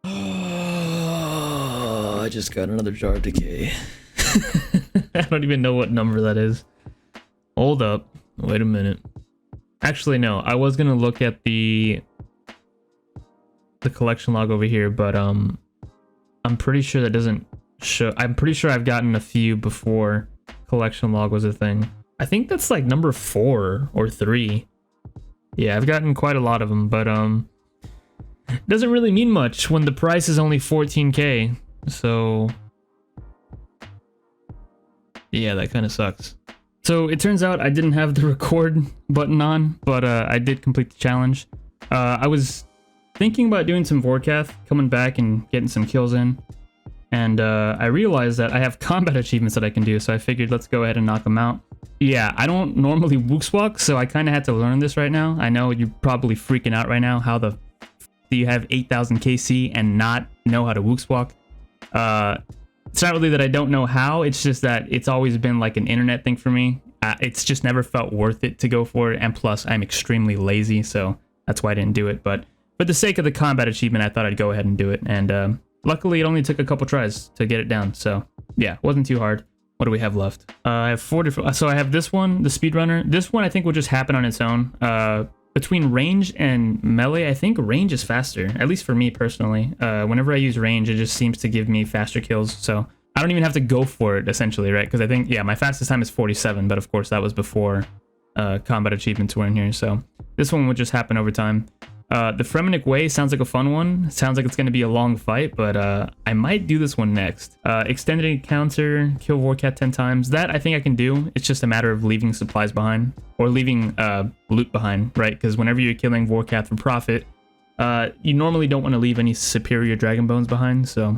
Oh, I just got another jar of decay. I don't even know what number that is. Hold up. Wait a minute. Actually, no. I was gonna look at the collection log over here, but I'm pretty sure that doesn't show. I'm pretty sure I've gotten a few before collection log was a thing. I think that's like number 4 or 3. Yeah, I've gotten quite a lot of them, but it doesn't really mean much when the price is only 14k. So yeah, that kind of sucks. So it turns out I didn't have the record button on, but I did complete the challenge. I was thinking about doing some Vorkath, coming back and getting some kills in. And I realized that I have combat achievements that I can do, so I figured let's go ahead and knock them out. Yeah, I don't normally wookswalk, so I kind of had to learn this right now. I know you're probably freaking out right now. How the f do you have 8,000 KC and not know how to wookswalk? It's not really that I don't know how, it's just that it's always been like an internet thing for me. It's just never felt worth it to go for it, and plus I'm extremely lazy, so that's why I didn't do it. But for the sake of the combat achievement, I thought I'd go ahead and do it, and luckily it only took a couple tries to get it down, so yeah, wasn't too hard. What do we have left? I have 4 different, so I have this one, the speedrunner. This one I think will just happen on its own. Between range and melee, I think range is faster, at least for me personally. Whenever I use range, it just seems to give me faster kills, so I don't even have to go for it, essentially, right? Because I think, yeah, my fastest time is 47, but of course that was before combat achievements were in here, so this one would just happen over time. The Fremenic Way sounds like a fun one. Sounds like it's going to be a long fight, but I might do this one next. Extended encounter, kill Vorkath 10 times. That I think I can do. It's just a matter of leaving supplies behind, or leaving loot behind, right? Because whenever you're killing Vorkath for profit, you normally don't want to leave any superior dragon bones behind, so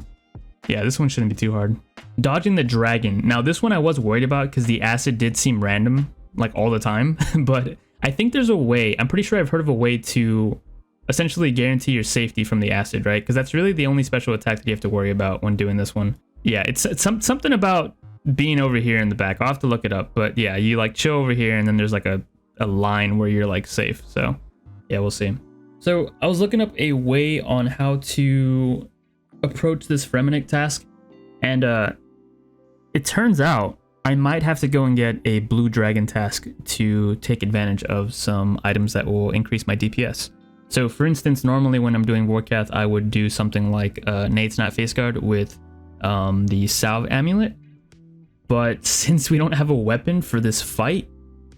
yeah, this one shouldn't be too hard. Dodging the dragon. Now, this one I was worried about because the acid did seem random, like all the time, but I think there's a way. I'm pretty sure I've heard of a way to essentially guarantee your safety from the acid, right? Because that's really the only special attack that you have to worry about when doing this one. Yeah, it's something about being over here in the back. I'll have to look it up, but yeah, you like chill over here and then there's like a line where you're like safe. So yeah, we'll see. So I was looking up a way on how to approach this Fremenic task, and it turns out I might have to go and get a blue dragon task to take advantage of some items that will increase my DPS. So for instance, normally when I'm doing Vorkath, I would do something like Nate's Not Face Guard with the Salve Amulet. But since we don't have a weapon for this fight,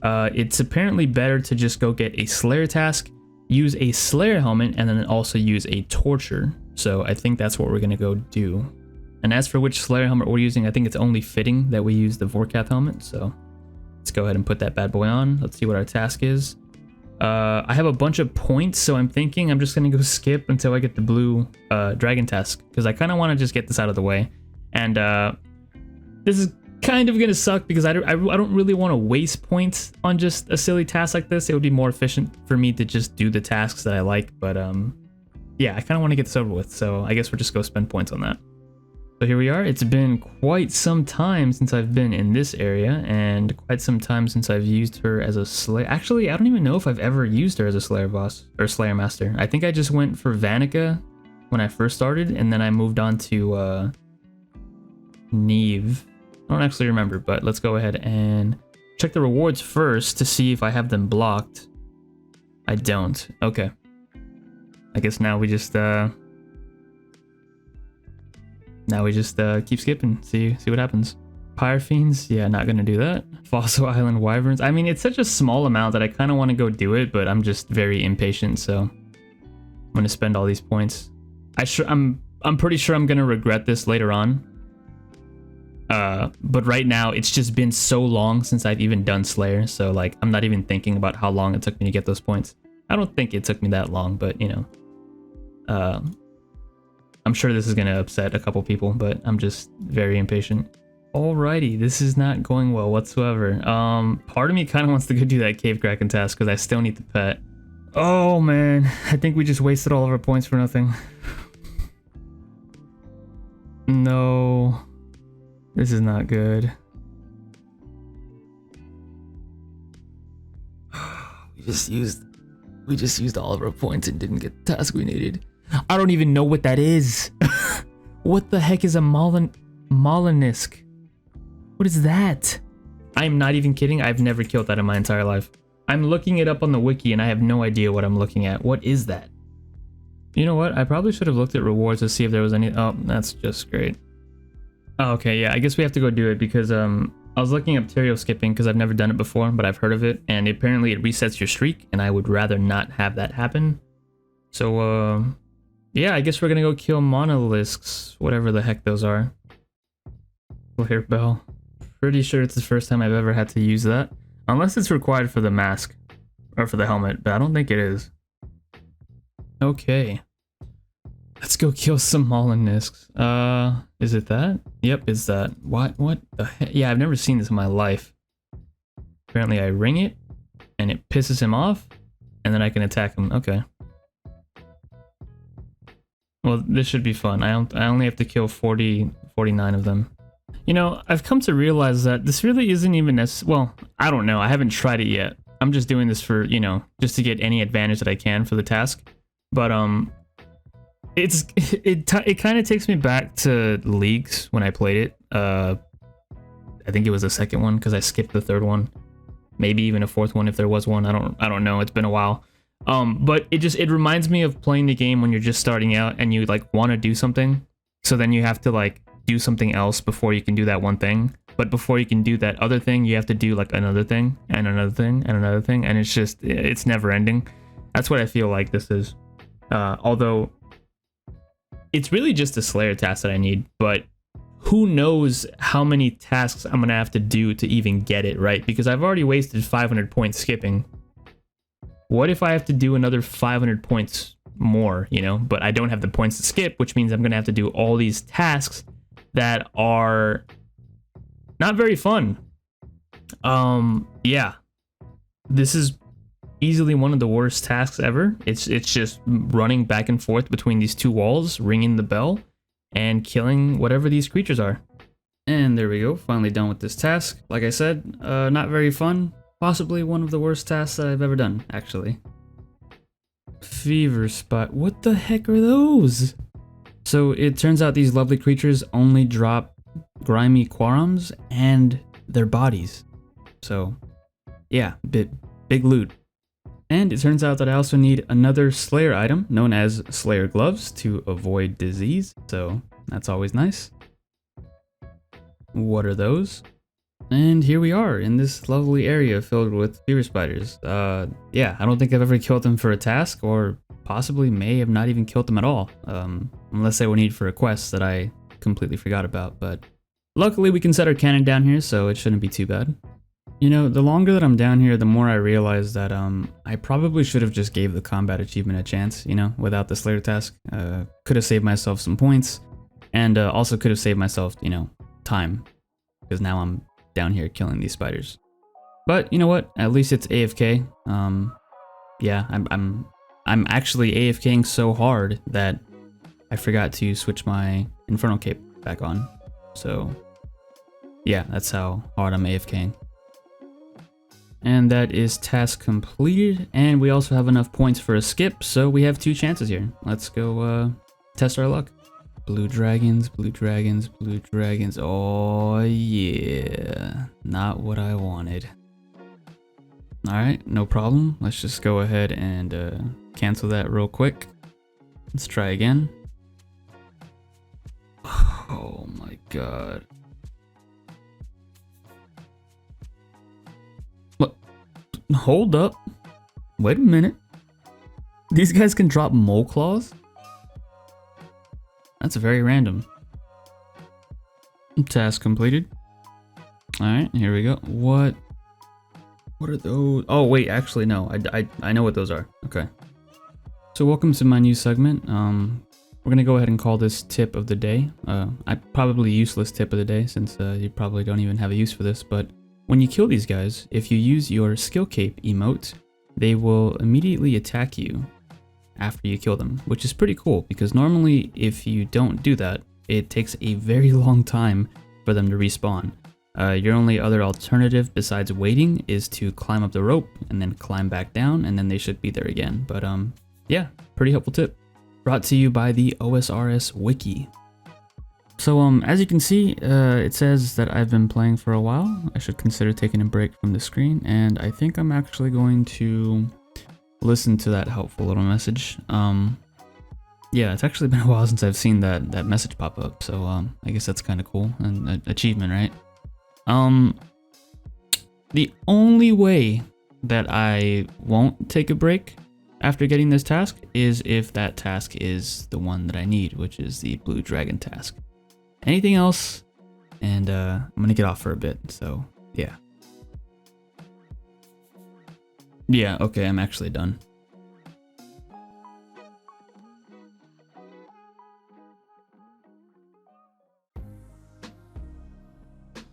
it's apparently better to just go get a Slayer task, use a Slayer helmet, and then also use a Torture. So I think that's what we're going to go do. And as for which Slayer helmet we're using, I think it's only fitting that we use the Vorkath helmet. So let's go ahead and put that bad boy on. Let's see what our task is. I have a bunch of points, so I'm thinking I'm just going to go skip until I get the blue dragon task, because I kind of want to just get this out of the way. And this is kind of going to suck because I don't really want to waste points on just a silly task like this. It would be more efficient for me to just do the tasks that I like, but yeah, I kind of want to get this over with, so I guess we'll just go spend points on that. So here we are. It's been quite some time since I've been in this area, and quite some time since I've used her as a Slayer. Actually, I don't even know if I've ever used her as a Slayer boss, or Slayer Master. I think I just went for Vanica when I first started, and then I moved on to Neve. I don't actually remember, but let's go ahead and check the rewards first to see if I have them blocked. I don't. Okay. I guess now we just keep skipping, see what happens. Pyre Fiends, yeah, not gonna do that. Fossil Island Wyverns, I mean, it's such a small amount that I kind of want to go do it, but I'm just very impatient, so I'm gonna spend all these points. I'm pretty sure I'm gonna regret this later on. But right now, it's just been so long since I've even done Slayer, so like, I'm not even thinking about how long it took me to get those points. I don't think it took me that long, but you know. I'm sure this is going to upset a couple people, but I'm just very impatient. Alrighty, this is not going well whatsoever. Part of me kind of wants to go do that Cave Kraken task because I still need the pet. Oh man, I think we just wasted all of our points for nothing. No, this is not good. We just used all of our points and didn't get the task we needed. I don't even know what that is. What the heck is a mollusk? What is that? I'm not even kidding. I've never killed that in my entire life. I'm looking it up on the wiki and I have no idea what I'm looking at. What is that? You know what? I probably should have looked at rewards to see if there was any. Oh, that's just great. Oh, okay, yeah, I guess we have to go do it because I was looking up terrio skipping because I've never done it before, but I've heard of it, and apparently it resets your streak, and I would rather not have that happen. So, yeah, I guess we're gonna go kill mollusks, whatever the heck those are. Flare bell. Pretty sure it's the first time I've ever had to use that. Unless it's required for the mask, or for the helmet, but I don't think it is. Okay. Let's go kill some mollusks. Is it that? Yep, it's that. What the heck? Yeah, I've never seen this in my life. Apparently I ring it, and it pisses him off, and then I can attack him. Okay. Well, this should be fun. I only have to kill 49 of them. You know, I've come to realize that this really isn't even well, I don't know. I haven't tried it yet. I'm just doing this for, you know, just to get any advantage that I can for the task. But, it kind of takes me back to Leagues when I played it. I think it was the second one because I skipped the third one. Maybe even a fourth one if there was one. I don't know. It's been a while. But it reminds me of playing the game when you're just starting out and you like want to do something. So then you have to like do something else before you can do that one thing. But before you can do that other thing, you have to do like another thing and another thing and another thing. And it's never ending. That's what I feel like this is. Although it's really just a Slayer task that I need, but who knows how many tasks I'm gonna have to do to even get it, right? Because I've already wasted 500 points skipping. What if I have to do another 500 points more, you know? But I don't have the points to skip, which means I'm gonna have to do all these tasks that are not very fun. Yeah. This is easily one of the worst tasks ever. It's just running back and forth between these two walls, ringing the bell, and killing whatever these creatures are. And there we go, finally done with this task. Like I said, not very fun. Possibly one of the worst tasks that I've ever done, actually. Fever spot. What the heck are those? So it turns out these lovely creatures only drop grimy quarums and their bodies. So yeah, big loot. And it turns out that I also need another Slayer item known as Slayer gloves to avoid disease. So that's always nice. What are those? And here we are in this lovely area filled with fever spiders. Yeah, I don't think I've ever killed them for a task, or possibly may have not even killed them at all. Unless they were needed for a quest that I completely forgot about, but luckily we can set our cannon down here, so it shouldn't be too bad. You know, the longer that I'm down here, the more I realize that I probably should have just gave the combat achievement a chance, you know, without the Slayer task. Could have saved myself some points, and also could have saved myself, you know, time, because now I'm down here killing these spiders. But you know what? At least it's AFK. Yeah, I'm actually AFKing so hard that I forgot to switch my Infernal Cape back on. So yeah, that's how hard I'm AFKing. And that is task completed, and we also have enough points for a skip, so we have 2 chances here. Let's go test our luck. Blue dragons, blue dragons, blue dragons. Oh yeah, not what I wanted. Alright, no problem. Let's just go ahead and cancel that real quick. Let's try again. Oh my god. What? Hold up. Wait a minute. These guys can drop mole claws? That's very random. Task completed. Alright, here we go. What are those? Oh wait, actually no. I know what those are. Okay. So welcome to my new segment. We're gonna go ahead and call this tip of the day. Probably useless tip of the day, since you probably don't even have a use for this, but when you kill these guys, if you use your skill cape emote, they will immediately attack you after you kill them, which is pretty cool, because normally if you don't do that, it takes a very long time for them to respawn. Your only other alternative besides waiting is to climb up the rope and then climb back down, and then they should be there again. But yeah, pretty helpful tip. brought to you by the OSRS wiki. So as you can see, it says that I've been playing for a while. I should consider taking a break from the screen, and I think I'm actually going to listen to that helpful little message. Yeah, it's actually been a while since I've seen that message pop up, so I guess that's kind of cool, and an achievement, right? The only way that I won't take a break after getting this task is if that task is the one that I need, which is the blue dragon task. Anything else, and I'm gonna get off for a bit, so yeah. Yeah, okay, I'm actually done.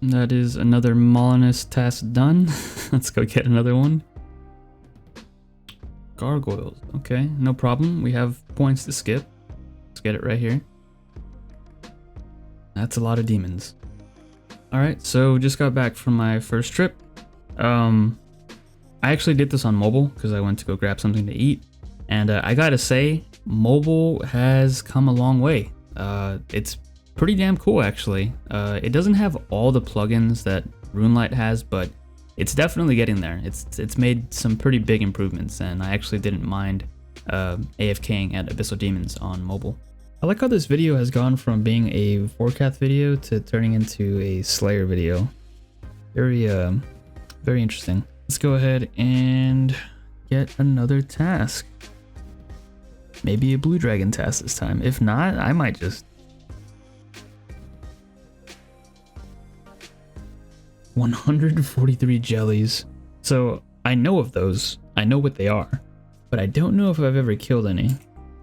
That is another Molinist task done. Let's go get another one. Gargoyles, okay, no problem. We have points to skip. Let's get it right here. That's a lot of demons. Alright, so just got back from my first trip. I actually did this on mobile because I went to go grab something to eat. And I gotta say, mobile has come a long way. It's pretty damn cool actually. It doesn't have all the plugins that Runescape has, but it's definitely getting there. It's made some pretty big improvements, and I actually didn't mind AFKing at Abyssal Demons on mobile. I like how this video has gone from being a Vorkath video to turning into a Slayer video. Very interesting. Let's go ahead and get another task. Maybe a blue dragon task this time. If not, I might just... 143 jellies. So I know of those. I know what they are, but I don't know if I've ever killed any.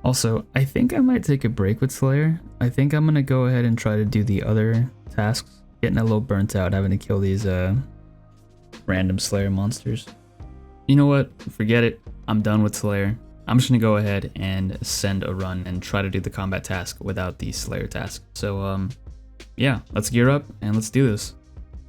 Also, I think I might take a break with Slayer. I think I'm gonna go ahead and try to do the other tasks. Getting a little burnt out having to kill these random Slayer monsters. You know what? Forget it. I'm done with Slayer. I'm just gonna go ahead and send a run and try to do the combat task without the Slayer task. So yeah, let's gear up and let's do this.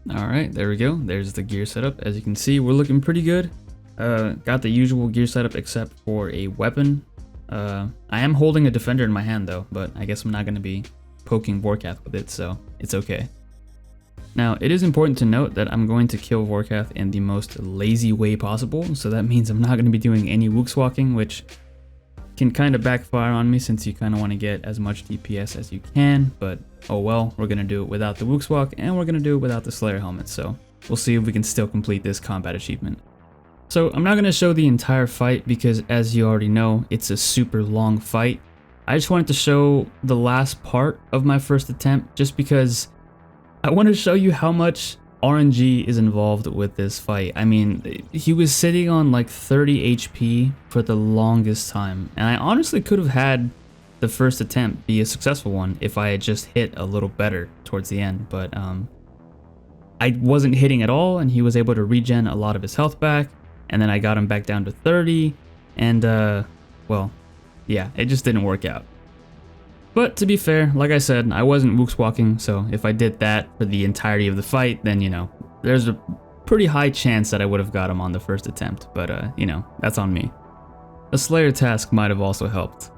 Alright, there we go. There's the gear setup. As you can see, we're looking pretty good. Got the usual gear setup except for a weapon. I am holding a defender in my hand though, but I guess I'm not going to be poking Vorkath with it, so it's okay. Now, it is important to note that I'm going to kill Vorkath in the most lazy way possible, so that means I'm not going to be doing any wooks walking, which can kind of backfire on me since you kind of want to get as much DPS as you can, but oh well, we're going to do it without the wooks walk, and we're going to do it without the Slayer helmet, so we'll see if we can still complete this combat achievement. So I'm not going to show the entire fight because, as you already know, it's a super long fight. I just wanted to show the last part of my first attempt just because I want to show you how much RNG is involved with this fight. I mean, he was sitting on like 30 HP for the longest time, and I honestly could have had the first attempt be a successful one if I had just hit a little better towards the end, but I wasn't hitting at all, and he was able to regen a lot of his health back. And then I got him back down to 30, and well, yeah, it just didn't work out. But to be fair, like I said, I wasn't wooks walking, so if I did that for the entirety of the fight, then, you know, there's a pretty high chance that I would have got him on the first attempt, but, you know, that's on me. A Slayer task might have also helped.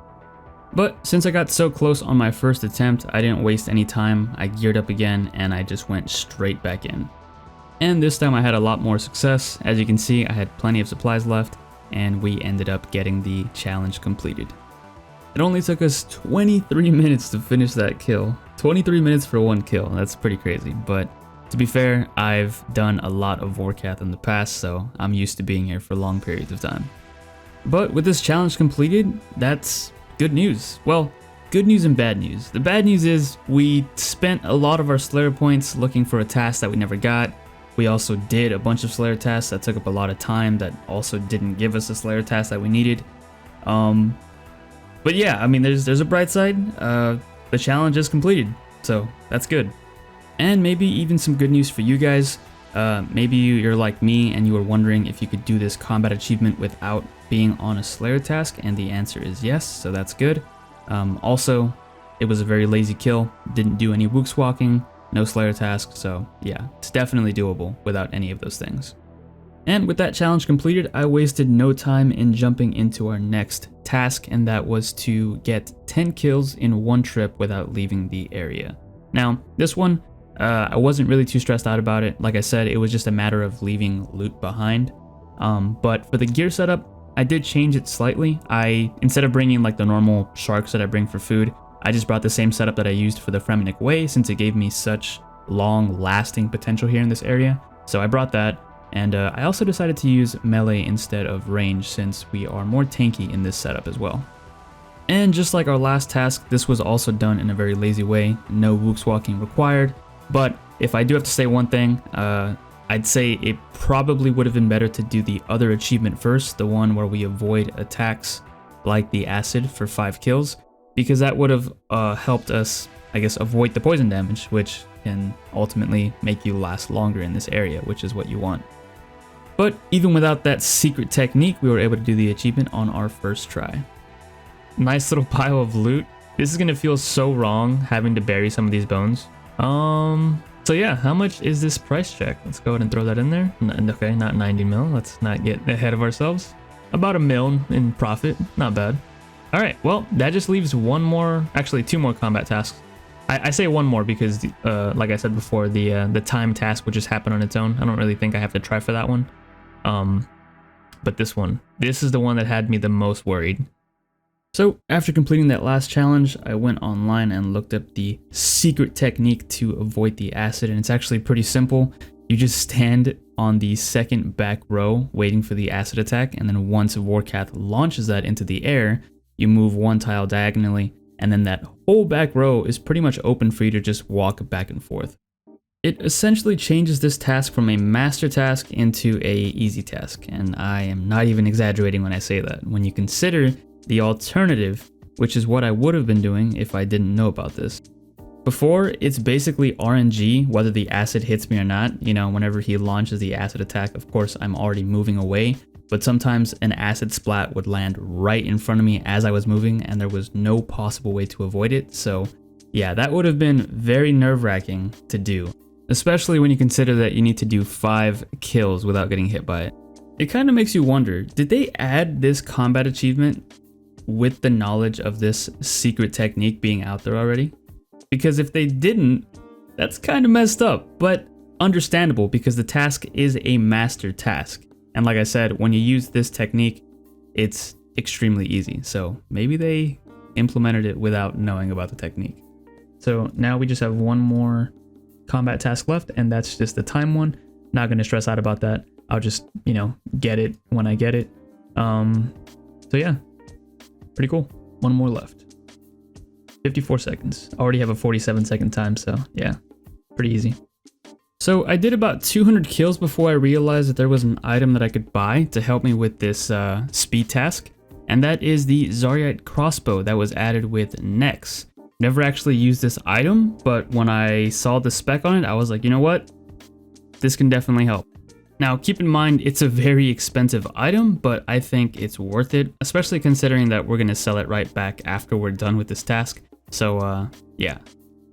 But since I got so close on my first attempt, I didn't waste any time. I geared up again, and I just went straight back in. And this time I had a lot more success. As you can see, I had plenty of supplies left, and we ended up getting the challenge completed. It only took us 23 minutes to finish that kill. 23 minutes for one kill, that's pretty crazy. But to be fair, I've done a lot of Vorkath in the past, so I'm used to being here for long periods of time. But with this challenge completed, that's good news. Well, good news and bad news. The bad news is we spent a lot of our Slayer points looking for a task that we never got. We also did a bunch of Slayer tasks that took up a lot of time that also didn't give us a Slayer task that we needed. But yeah, I mean, there's a bright side. The challenge is completed, so that's good. And maybe even some good news for you guys. Maybe you're like me and you were wondering if you could do this combat achievement without being on a Slayer task, and the answer is yes, so that's good. Also, it was a very lazy kill, didn't do any wooks walking, no Slayer task, so yeah, it's definitely doable without any of those things. And with that challenge completed, I wasted no time in jumping into our next task, and that was to get 10 kills in one trip without leaving the area. Now, this one, I wasn't really too stressed out about it. Like I said, it was just a matter of leaving loot behind. But for the gear setup, I did change it slightly. Instead of bringing like the normal sharks that I bring for food, I just brought the same setup that I used for the Fremenic Way, since it gave me such long lasting potential here in this area. So I brought that, and I also decided to use melee instead of range, since we are more tanky in this setup as well. And just like our last task, this was also done in a very lazy way, no wooks walking required. But if I do have to say one thing, I'd say it probably would have been better to do the other achievement first, the one where we avoid attacks like the acid for 5 kills, because that would have helped us, I guess, avoid the poison damage, which can ultimately make you last longer in this area, which is what you want. But even without that secret technique, we were able to do the achievement on our first try. Nice little pile of loot. This is gonna feel so wrong having to bury some of these bones. So yeah, how much is this price check? Let's go ahead and throw that in there. Okay, not 90 mil. Let's not get ahead of ourselves. About $1 million in profit. Not bad. All right, well, that just leaves one more, actually 2 more combat tasks. I say one more because, like I said before, the time task would just happen on its own. I don't really think I have to try for that one. But this is the one that had me the most worried. So after completing that last challenge, I went online and looked up the secret technique to avoid the acid, and it's actually pretty simple. You just stand on the second back row waiting for the acid attack, and then once Vorkath launches that into the air, you move 1 tile diagonally, and then that whole back row is pretty much open for you to just walk back and forth. It essentially changes this task from a master task into a easy task, and I am not even exaggerating when I say that, when you consider the alternative, which is what I would have been doing if I didn't know about this. Before, it's basically RNG whether the acid hits me or not. You know, whenever he launches the acid attack, of course I'm already moving away, but sometimes an acid splat would land right in front of me as I was moving, and there was no possible way to avoid it. So yeah, that would have been very nerve-wracking to do, especially when you consider that you need to do 5 kills without getting hit by it. It kind of makes you wonder, did they add this combat achievement with the knowledge of this secret technique being out there already? Because if they didn't, that's kind of messed up, but understandable because the task is a master task. And like I said, when you use this technique, it's extremely easy. So maybe they implemented it without knowing about the technique. So now we just have one more combat task left, and that's just the time one. Not going to stress out about that. I'll just, you know, get it when I get it. So yeah. Pretty cool. One more left. 54 seconds. Already have a 47-second time, so yeah, pretty easy. So I did about 200 kills before I realized that there was an item that I could buy to help me with this speed task, and that is the Lawliet crossbow that was added with Nex. Never actually used this item, but when I saw the spec on it, I was like, you know what? This can definitely help. Now, keep in mind, it's a very expensive item, but I think it's worth it, especially considering that we're going to sell it right back after we're done with this task. So, yeah,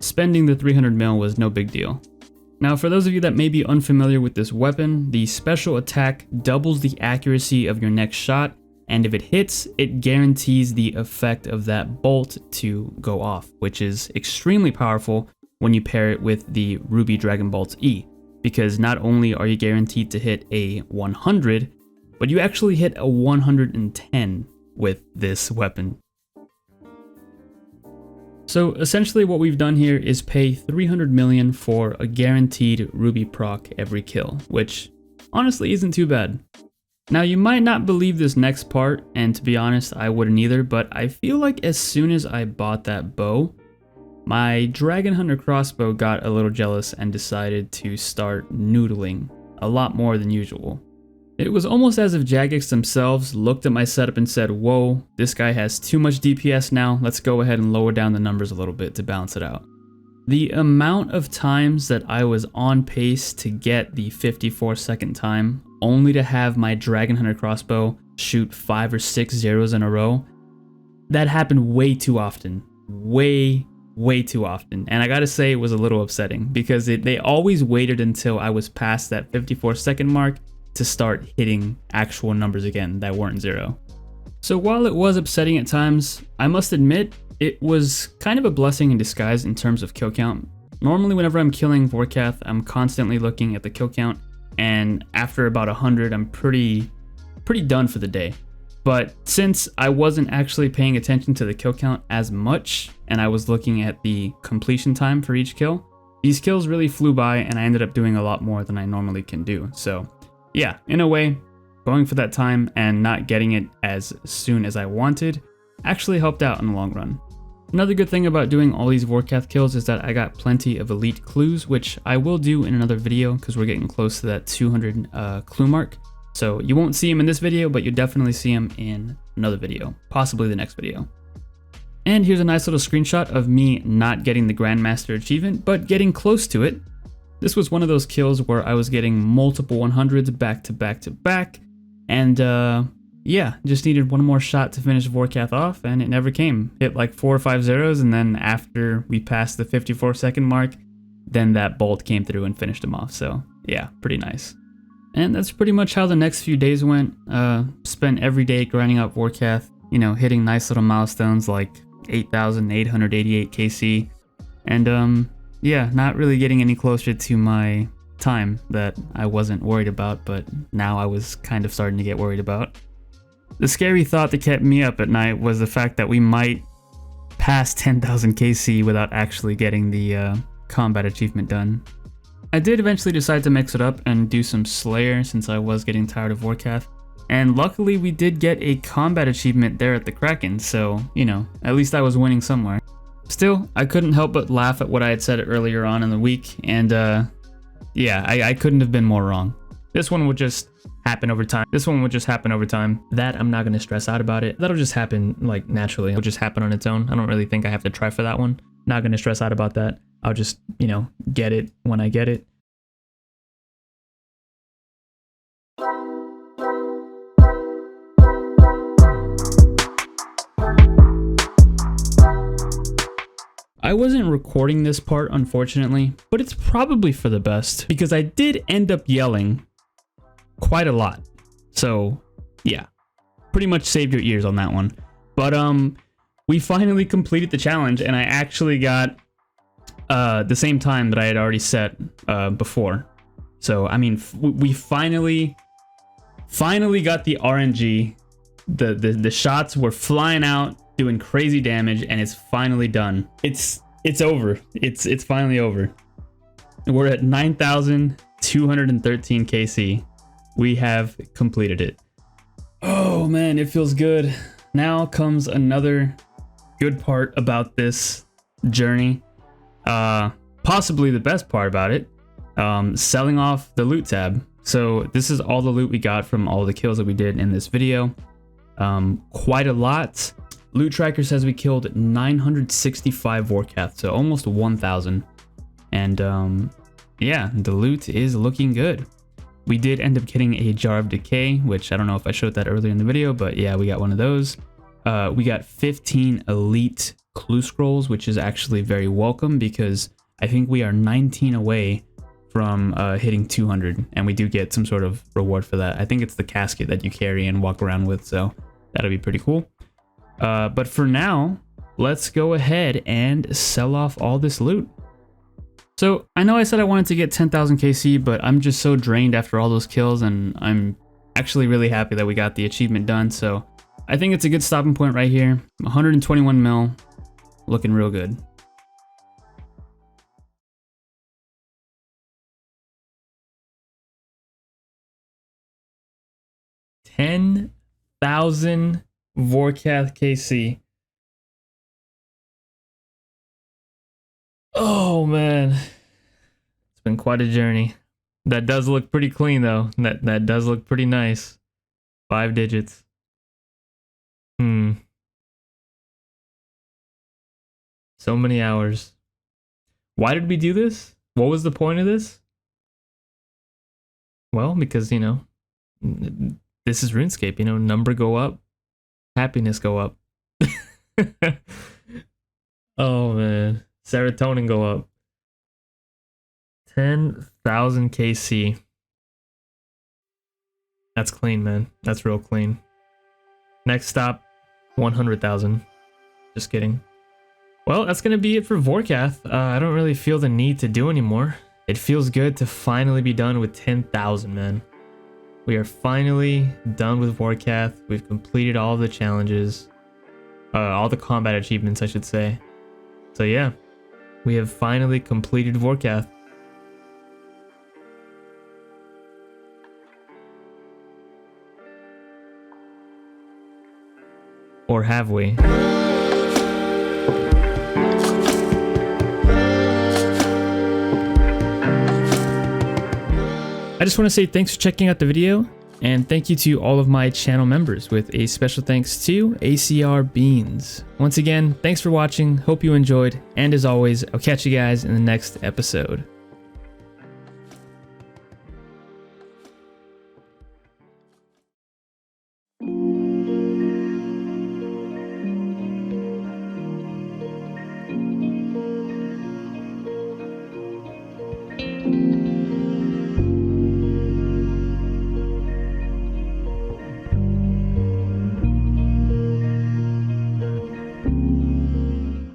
spending the 300 mil was no big deal. Now, for those of you that may be unfamiliar with this weapon, the special attack doubles the accuracy of your next shot, and if it hits, it guarantees the effect of that bolt to go off, which is extremely powerful when you pair it with the Ruby Dragon Bolt E. Because not only are you guaranteed to hit a 100, but you actually hit a 110 with this weapon. So essentially what we've done here is pay 300 million for a guaranteed Ruby proc every kill, which honestly isn't too bad. Now you might not believe this next part, and to be honest I wouldn't either, but I feel like as soon as I bought that bow, my Dragon Hunter crossbow got a little jealous and decided to start noodling a lot more than usual. It was almost as if Jagex themselves looked at my setup and said, whoa, this guy has too much DPS now, let's go ahead and lower down the numbers a little bit to balance it out. The amount of times that I was on pace to get the 54-second time, only to have my Dragon Hunter crossbow shoot 5 or 6 zeros in a row, that happened way too often. Way too often, and I gotta say it was a little upsetting because they always waited until I was past that 54-second mark to start hitting actual numbers again that weren't 0. So while it was upsetting at times, I must admit it was kind of a blessing in disguise in terms of kill count. Normally whenever I'm killing Vorkath, I'm constantly looking at the kill count, and after about 100 I'm pretty done for the day. But since I wasn't actually paying attention to the kill count as much, and I was looking at the completion time for each kill, these kills really flew by and I ended up doing a lot more than I normally can do. So yeah, in a way, going for that time and not getting it as soon as I wanted actually helped out in the long run. Another good thing about doing all these Vorkath kills is that I got plenty of elite clues, which I will do in another video because we're getting close to that 200 clue mark. So you won't see him in this video, but you'll definitely see him in another video, possibly the next video. And here's a nice little screenshot of me not getting the Grandmaster achievement, but getting close to it. This was one of those kills where I was getting multiple 100s back to back to back, and yeah, just needed one more shot to finish Vorkath off, and it never came. Hit like 4 or 5 zeros, and then after we passed the 54-second mark, then that bolt came through and finished him off. So yeah, pretty nice. And that's pretty much how the next few days went. Spent every day grinding out Vorkath, you know, hitting nice little milestones like 8,888 KC. And yeah, not really getting any closer to my time that I wasn't worried about, but now I was kind of starting to get worried about. The scary thought that kept me up at night was the fact that we might pass 10,000 KC without actually getting the combat achievement done. I did eventually decide to mix it up and do some Slayer since I was getting tired of Vorkath, and luckily we did get a combat achievement there at the Kraken, so, you know, at least I was winning somewhere. Still, I couldn't help but laugh at what I had said earlier on in the week, and yeah, I couldn't have been more wrong. This one would just happen over time. That I'm not going to stress out about it. That'll just happen like naturally. It'll just happen on its own. I don't really think I have to try for that one. Not going to stress out about that. I'll just, you know, get it when I get it. I wasn't recording this part, unfortunately, but it's probably for the best because I did end up yelling quite a lot. So yeah, pretty much saved your ears on that one. But we finally completed the challenge, and I actually got the same time that I had already set before. So I mean, we finally got the RNG. The shots were flying out, doing crazy damage, and it's finally done. It's over. It's finally over. We're at 9,213 KC. We have completed it. Oh man, it feels good. Now comes another good part about this journey. Possibly the best part about it. Selling off the loot tab. So this is all the loot we got from all the kills that we did in this video. Quite a lot. Loot tracker says we killed 965 Vorkath, so almost 1,000. And yeah, the loot is looking good. We did end up getting a Jar of Decay, which I don't know if I showed that earlier in the video, but yeah, we got one of those. We got 15 elite clue scrolls, which is actually very welcome because I think we are 19 away from hitting 200, and we do get some sort of reward for that. I think it's the casket that you carry and walk around with, so that'll be pretty cool. But for now, let's go ahead and sell off all this loot. So I know I said I wanted to get 10,000 KC, but I'm just so drained after all those kills, and I'm actually really happy that we got the achievement done. So I think it's a good stopping point right here. 121 mil, looking real good. $10,000 Vorkath KC. Oh man, it's been quite a journey. That does look pretty clean though. That does look pretty nice. 5 digits. So many hours. Why did we do this? What was the point of this? Well, because, you know, this is RuneScape, you know, number go up, happiness go up. Oh man, serotonin go up. 10,000 KC. That's clean, man. That's real clean. Next stop, 100,000. Just kidding. Well, that's gonna be it for Vorkath. I don't really feel the need to do anymore. It feels good to finally be done with 10,000, man. We are finally done with Vorkath. We've completed all of the challenges. All the combat achievements, I should say. So yeah, we have finally completed Vorkath. Or have we? I just want to say thanks for checking out the video, and thank you to all of my channel members, with a special thanks to ACR Beans. Once again, thanks for watching, hope you enjoyed, and as always, I'll catch you guys in the next episode.